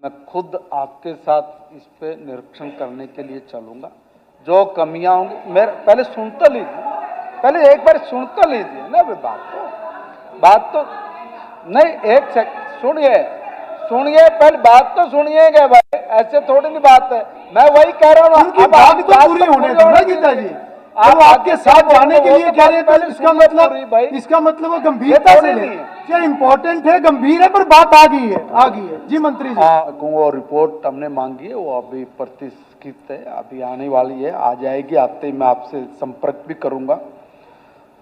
मैं खुद आपके साथ इस पे निरीक्षण करने के लिए चलूंगा। जो कमियां होंगी मेरे पहले सुन तो लीजिए, पहले एक बार सुन तो लीजिए ना बात तो नहीं, एक सेकंड सुनिए सुनिए, पहले बात तो सुनिएगा भाई, ऐसे थोड़ी नहीं बात है। मैं वही कह रहा हूँ, अब बात तो पूरी होने दो ना गीता जी। आप आपके साथ जाने के लिए कह रहे हैं, तो इसका मतलब वो गंभीरता से ले, ये इम्पोर्टेंट है, गंभीर है, पर बात आ गई है जी मंत्री जी। वो रिपोर्ट हमने मांगी है, वो अभी प्रतिष्ठित है, अभी आने वाली है, आ जाएगी। आते ही मैं आपसे संपर्क भी करूंगा।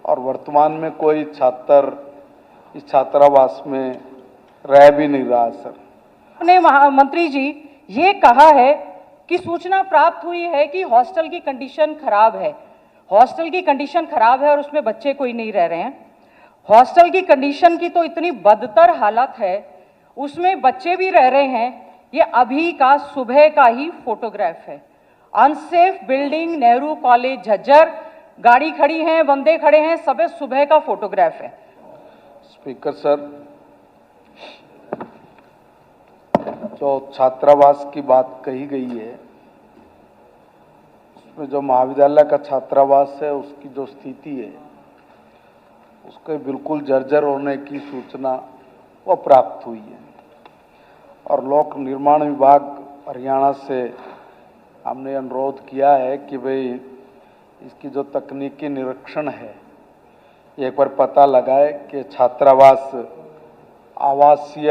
और वर्तमान में कोई छात्र इस छात्रावास में रह भी नहीं रहा सर। ने मंत्री जी ये कहा है कि सूचना प्राप्त हुई है कि हॉस्टल की कंडीशन खराब है, हॉस्टल की कंडीशन खराब है और उसमें बच्चे कोई नहीं रह रहे हैं। हॉस्टल की कंडीशन की तो इतनी बदतर हालत है, उसमें बच्चे भी रह रहे हैं। ये अभी का सुबह का ही फोटोग्राफ है। Unsafe building, Nehru college Jhajjar, गाड़ी खड़ी है, बंदे खड़े हैं, सब सुबह का फोटोग्राफ है। स्पीकर सर, जो छात्रावास की बात कही गई है, उसमें जो महाविद्यालय का छात्रावास है उसकी जो स्थिति है, उसके बिल्कुल जर्जर होने की सूचना वो प्राप्त हुई है। और लोक निर्माण विभाग हरियाणा से हमने अनुरोध किया है कि भाई इसकी जो तकनीकी निरीक्षण है, एक बार पता लगाए कि छात्रावास आवासीय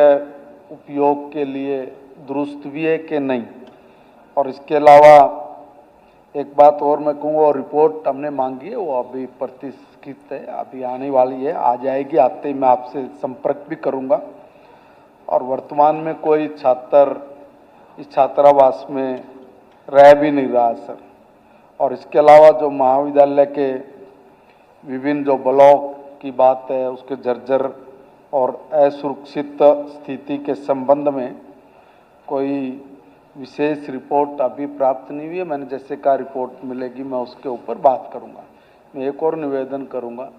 उपयोग के लिए दुरुस्त भी है कि नहीं। और इसके अलावा एक बात और मैं कहूँगा, वो रिपोर्ट हमने मांगी है, वो अभी प्रतिष्ठित है, अभी आने वाली है, आ जाएगी। आते ही मैं आपसे संपर्क भी करूँगा। और वर्तमान में कोई छात्र इस छात्रावास में रह भी नहीं रहा सर। और इसके अलावा जो महाविद्यालय के विभिन्न जो ब्लॉक की बात है, उसके जर्जर और असुरक्षित स्थिति के संबंध में कोई विशेष रिपोर्ट अभी प्राप्त नहीं हुई है। मैंने जैसे कहा रिपोर्ट मिलेगी मैं उसके ऊपर बात करूंगा। मैं एक और निवेदन करूंगा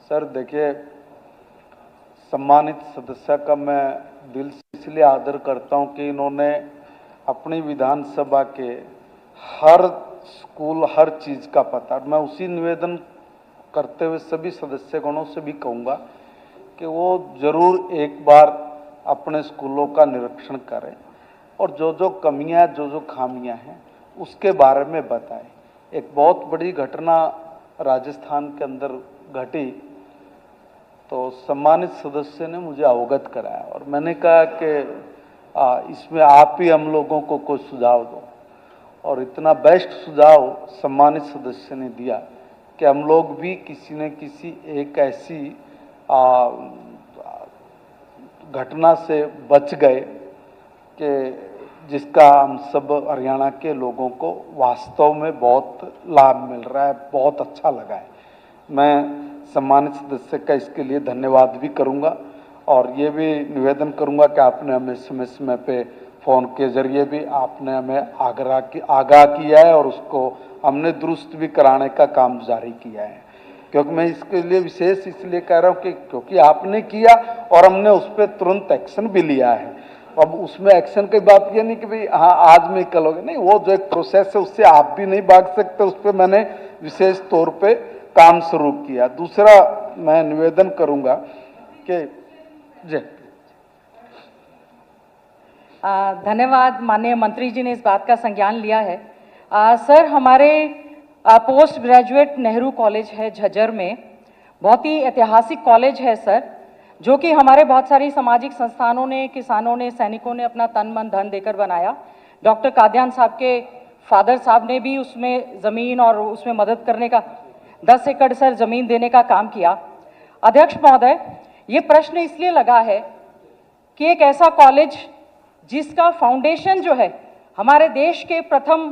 सर, देखिए सम्मानित सदस्य का मैं दिल से इसलिए आदर करता हूं कि इन्होंने अपनी विधानसभा के हर स्कूल हर चीज़ का पता, मैं उसी निवेदन करते हुए सभी सदस्यगणों से भी कहूँगा कि वो जरूर एक बार अपने स्कूलों का निरीक्षण करें और जो जो कमियां जो जो खामियां हैं उसके बारे में बताएं। एक बहुत बड़ी घटना राजस्थान के अंदर घटी, तो सम्मानित सदस्य ने मुझे अवगत कराया और मैंने कहा कि इसमें आप ही हम लोगों को कोई सुझाव दो। और इतना बेस्ट सुझाव सम्मानित सदस्य ने दिया कि हम लोग भी किसी न किसी एक ऐसी घटना से बच गए कि जिसका हम सब हरियाणा के लोगों को वास्तव में बहुत लाभ मिल रहा है, बहुत अच्छा लगा है। मैं सम्मानित सदस्य का इसके लिए धन्यवाद भी करूंगा और ये भी निवेदन करूंगा कि आपने हमें समय समय पे फ़ोन के जरिए भी आपने हमें आगाह किया है और उसको हमने दुरुस्त भी कराने का काम जारी किया है। क्योंकि मैं इसके लिए विशेष इसलिए कह रहा हूँ कि क्योंकि आपने किया और हमने उस पर तुरंत एक्शन भी लिया है। अब उसमें एक्शन की बात ये नहीं कि भाई हाँ आज में कल होगा, नहीं, वो जो एक प्रोसेस है उससे आप भी नहीं भाग सकते, उस पर मैंने विशेष तौर पे काम शुरू किया। दूसरा मैं निवेदन करूंगा कि धन्यवाद, माननीय मंत्री जी ने इस बात का संज्ञान लिया है। सर, हमारे पोस्ट ग्रेजुएट नेहरू कॉलेज है झज्जर में, बहुत ही ऐतिहासिक कॉलेज है सर, जो कि हमारे बहुत सारी सामाजिक संस्थानों ने, किसानों ने, सैनिकों ने अपना तन मन धन देकर बनाया। डॉक्टर कादियान साहब के फादर साहब ने भी उसमें ज़मीन और उसमें मदद करने का 10 एकड़ सर ज़मीन देने का काम किया। अध्यक्ष महोदय, ये प्रश्न इसलिए लगा है कि एक ऐसा कॉलेज जिसका फाउंडेशन जो है हमारे देश के प्रथम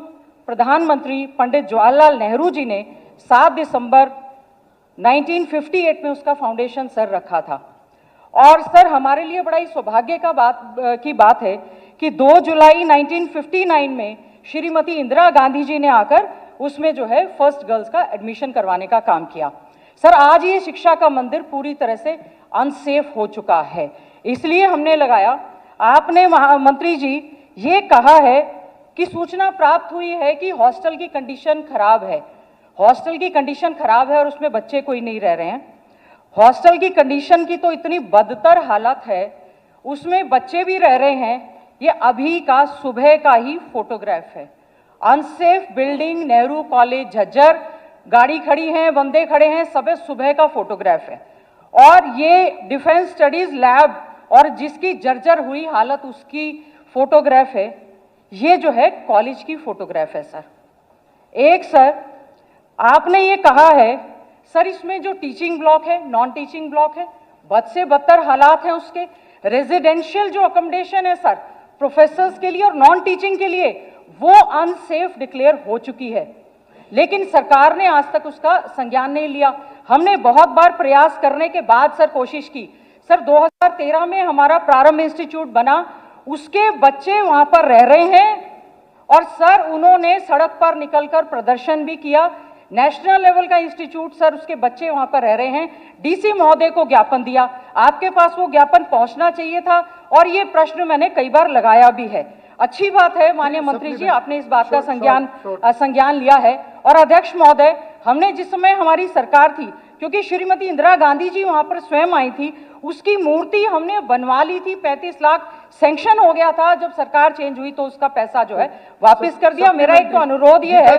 प्रधानमंत्री पंडित जवाहरलाल नेहरू जी ने 7 दिसंबर 1958 में उसका फाउंडेशन सर रखा था। और सर, हमारे लिए बड़ा ही सौभाग्य की बात है कि 2 जुलाई 1959 में श्रीमती इंदिरा गांधी जी ने आकर उसमें जो है फर्स्ट गर्ल्स का एडमिशन करवाने का काम किया। सर, आज ये शिक्षा का मंदिर पूरी तरह से अनसेफ हो चुका है, इसलिए हमने लगाया, आपने मंत्री जी ये कहा है कि सूचना प्राप्त हुई है कि हॉस्टल की कंडीशन खराब है, हॉस्टल की कंडीशन खराब है और उसमें बच्चे कोई नहीं रह रहे हैं। हॉस्टल की कंडीशन की तो इतनी बदतर हालत है, उसमें बच्चे भी रह रहे हैं। ये अभी का सुबह का ही फोटोग्राफ है। Unsafe building, Nehru college Jhajjar, गाड़ी खड़ी है, बंदे खड़े हैं, सब सुबह का फोटोग्राफ है। और ये डिफेंस स्टडीज लैब और जिसकी जर्जर हुई हालत उसकी फोटोग्राफ है। ये जो है कॉलेज की फोटोग्राफ है सर। एक सर आपने ये कहा है सर इसमें जो टीचिंग ब्लॉक है, नॉन टीचिंग ब्लॉक है, बद से बदतर हालात हैं उसके। रेजिडेंशियल जो अकोमोडेशन है सर प्रोफेसर्स के लिए और नॉन टीचिंग के लिए, वो अनसेफ डिक्लेयर हो चुकी है, लेकिन सरकार ने आज तक उसका संज्ञान नहीं लिया। हमने बहुत बार प्रयास करने के बाद सर कोशिश की। सर 2013 में हमारा प्रारंभ इंस्टीट्यूट बना, उसके बच्चे वहां पर रह रहे हैं और सर उन्होंने सड़क पर निकलकर प्रदर्शन भी किया। नेशनल लेवल का इंस्टीट्यूट सर, उसके बच्चे वहां पर रह रहे हैं। डीसी महोदय को ज्ञापन दिया, आपके पास वो ज्ञापन पहुंचना चाहिए था और ये प्रश्न मैंने कई बार लगाया भी है। अच्छी बात है माननीय मंत्री जी, आपने इस बात का संज्ञान लिया है। और अध्यक्ष महोदय, हमने जिस समय हमारी सरकार थी, क्योंकि श्रीमती इंदिरा गांधी जी वहां पर स्वयं आई थी, उसकी मूर्ति हमने बनवा ली थी। 35 लाख सैंक्शन हो गया था। जब सरकार चेंज हुई तो उसका पैसा जो है वापस कर दिया। मेरा एक तो अनुरोध ये है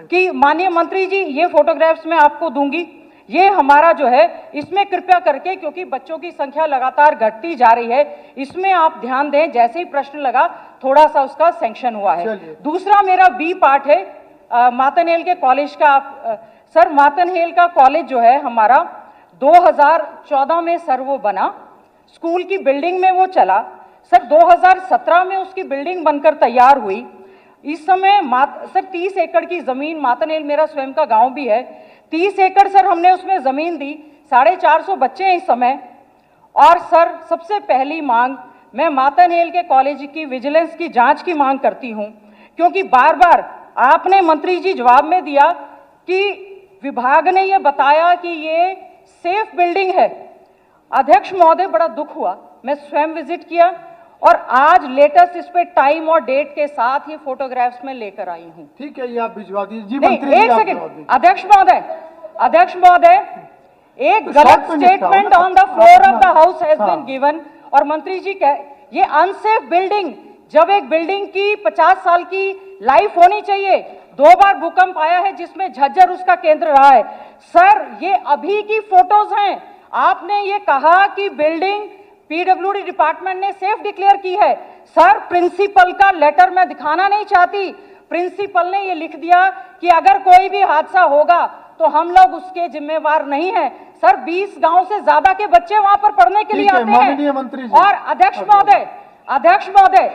कि माननीय मंत्री जी, ये फोटोग्राफ्स मैं आपको दूंगी, ये हमारा जो है इसमें कृपया करके, क्योंकि बच्चों की संख्या लगातार घटती जा रही है, इसमें आप ध्यान दें। जैसे ही प्रश्न लगा थोड़ा सा उसका सैंक्शन हुआ है। दूसरा मेरा बी पार्ट है मातनहेल के कॉलेज का। सर मातनहेल का कॉलेज जो है हमारा 2014 में सर वो बना, स्कूल की बिल्डिंग में वो चला। सर 2017 में उसकी बिल्डिंग बनकर तैयार हुई। इस समय सर 30 एकड़ की जमीन, मातनहेल मेरा स्वयं का गांव भी है, 30 एकड़ सर हमने उसमें जमीन दी। 450 बच्चे हैं इस समय। और सर सबसे पहली मांग मैं मातनहेल के कॉलेज की विजिलेंस की जांच की मांग करती हूं, क्योंकि बार बार आपने मंत्री जी जवाब में दिया कि विभाग ने ये बताया कि ये सेफ बिल्डिंग है। अध्यक्ष महोदय, बड़ा दुख हुआ, मैं स्वयं विजिट किया और आज लेटेस्ट इस पे टाइम और डेट के साथ ये फोटोग्राफ्स में लेकर आई हूं। ठीक है, ये आप भिजवा दीजिए। नहीं, एक सेकंड अध्यक्ष महोदय, एक गलत statement on the floor of the house has been given. और मंत्री जी ये अनसेफ बिल्डिंग, जब एक बिल्डिंग की 50 साल की लाइफ होनी चाहिए, 2 बार भूकंप आया है जिसमें झज्जर उसका केंद्र रहा है। सर ये अभी की फोटोज हैं। आपने ये कहा कि बिल्डिंग पीडब्ल्यूडी डिपार्टमेंट ने सेफ डिक्लेयर की है। सर प्रिंसिपल का लेटर मैं दिखाना नहीं चाहती, प्रिंसिपल ने ये लिख दिया कि अगर कोई भी हादसा होगा तो हम लोग उसके जिम्मेवार नहीं हैं। सर 20 गांव से ज्यादा के बच्चे वहां पर पढ़ने के लिए आते हैं। मंत्री जी और अध्यक्ष महोदय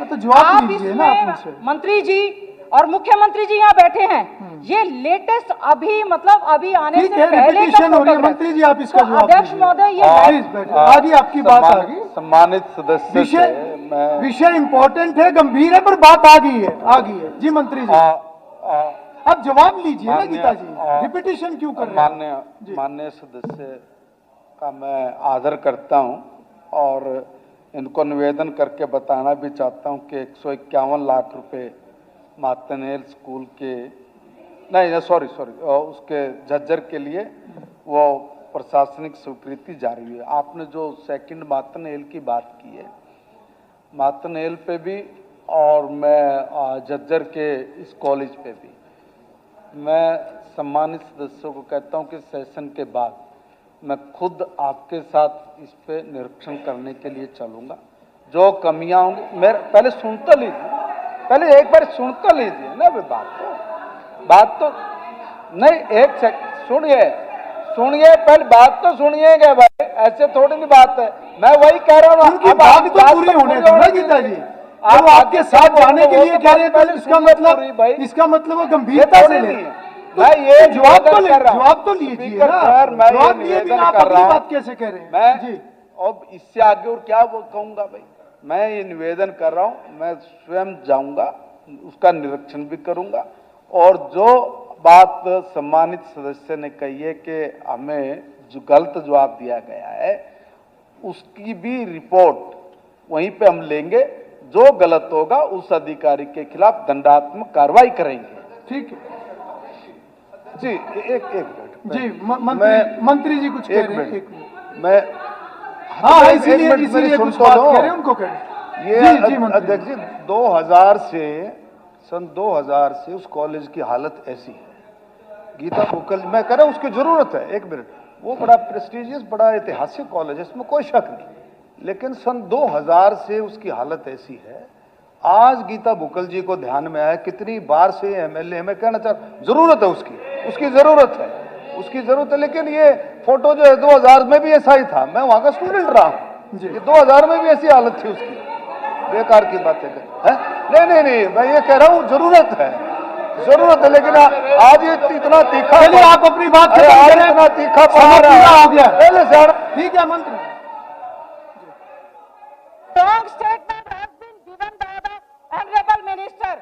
तो जवाब आप दीजिए ना आप मुझसे। मंत्री जी और मुख्यमंत्री जी यहाँ बैठे हैं, ये लेटेस्ट अभी मतलब अभी आने से पहले का हो रही है। मंत्री जी आप इसका तो जवाब अध्यक्ष महोदय ये आगे आपकी बात आ गई। सम्मानित सदस्य से मैं विषय इंपॉर्टेंट है, गंभीर है, पर बात आ गई है जी। मंत्री जी अब जवाब लीजिए ना गीता जी, रिपीटिशन क्यों कर रहे हैं? माननीय सदस्य का मैं आदर करता हूं और इनको निवेदन करके बताना भी चाहता हूं कि 151 लाख रुपए मातनहेल स्कूल के उसके झज्जर के लिए वो प्रशासनिक स्वीकृति जारी हुई है। आपने जो सेकंड मातनहेल की बात की है, मातनहेल पे भी और मैं झज्जर के इस कॉलेज पे भी मैं सम्मानित सदस्यों को कहता हूं कि सेशन के बाद मैं खुद आपके साथ इस पे निरीक्षण करने के लिए चलूंगा। जो कमियां होंगी मेरे पहले सुन तो लीजिए, पहले एक बार सुन तो लीजिए ना बात तो नहीं, एक सेकंड सुनिए पहले बात तो सुनिएगा भाई, ऐसे थोड़ी नहीं बात है। मैं वही कह रहा हूँ उनकी बात तो पूरी होने दो ना गीता जी। आप आपके साथ जाने के लिए कह रहे थे, इसका मतलब वो गंभीरता से ले। मैं ये जवाब तो लीजिए ना, जवाब दिए बिना आप अपनी बात कैसे कह रहे हैं? मैं जी अब इससे आगे और क्या वो कहूंगा भाई। मैं ये निवेदन कर रहा हूं, मैं स्वयं जाऊंगा, उसका निरीक्षण भी करूंगा और जो बात सम्मानित सदस्य ने कही है कि हमें जो गलत जवाब दिया गया है उसकी भी रिपोर्ट वहीं पे हम लेंगे। जो गलत होगा उस अधिकारी के खिलाफ दंडात्मक कार्रवाई करेंगे। ठीक है जी, एक मिनट जी, मंत्री जी कुछ कह रहे हैं, एक मिनट। मैं हाँ, एक इसीलिए मिनट इसीलिए मेरी कुछ सुन तो बात लो। कह रहे हैं, उनको करें। ये जी मंत्री अध्यक्ष जी, 2000 से सन 2000 से उस कॉलेज की हालत ऐसी है। गीता बुक्कल, मैं कह रहा हूं उसकी जरूरत है, एक मिनट, वो बड़ा प्रेस्टिजियस, बड़ा ऐतिहासिक कॉलेज है, इसमें कोई शक नहीं, लेकिन सन 2000 से उसकी हालत ऐसी है। आज गीता बुक्कल जी को ध्यान में आया, कितनी बार से एमएलए, मैं कहना चाहता, जरूरत है उसकी जरूरत है, उसकी जरूरत है। लेकिन ये फोटो जो है 2000 में भी ऐसा ही था, मैं वहां का स्टूडेंट रहा हूं, ये 2000 में भी ऐसी हालत थी उसकी। बेकार की बातें है? नहीं, मैं ये कह रहा हूं जरूरत है, लेकिन आज ये इतना तीखा, चलिए आप अपनी बात आज इतना तीखा पड़ा रहा हो गया। पहले से। ठीक है मंत्री। Wrong statement has been given by the honorable minister.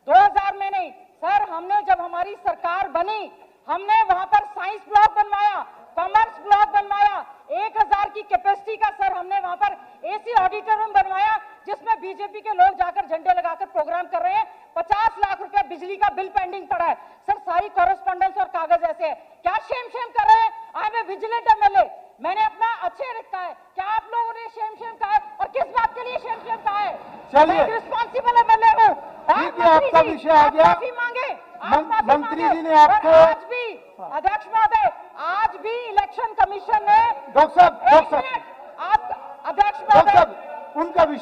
2000 में नहीं सर, हमने जब हमारी सरकार बनी, हमने वहां पर साइंस ब्लॉक बनवाया, कॉमर्स ब्लॉक बनवाया, 1000 की कैपेसिटी का सर हमने वहां पर एसी ऑडिटर रूम बनवाया, जिसमें बीजेपी के लोग जाकर झंडे लगाकर प्रोग्राम कर रहे हैं। 50 लाख रुपए बिजली का बिल पेंडिंग पड़ा है सर, सारी कॉरेस्पॉन्डेंस और कागज ऐसे है। क्या शेम कर रहे हैं? I am a vigilant MLA, मैंने अपना अच्छे रखा है। क्या आप लोगों ने शेम कहा है और किस बात के लिए शेम कहा है? चलिए, रिस्पॉन्सिबल एमएलए हूँ। ठीक है, आपका विषय आ गया। माफी मांगे, मंत्री जी ने आपको, आज भी अध्यक्ष महोदय, आज भी इलेक्शन कमीशन ने, डॉक्टर साहब, आप अध्यक्ष महोदय, उनका विषय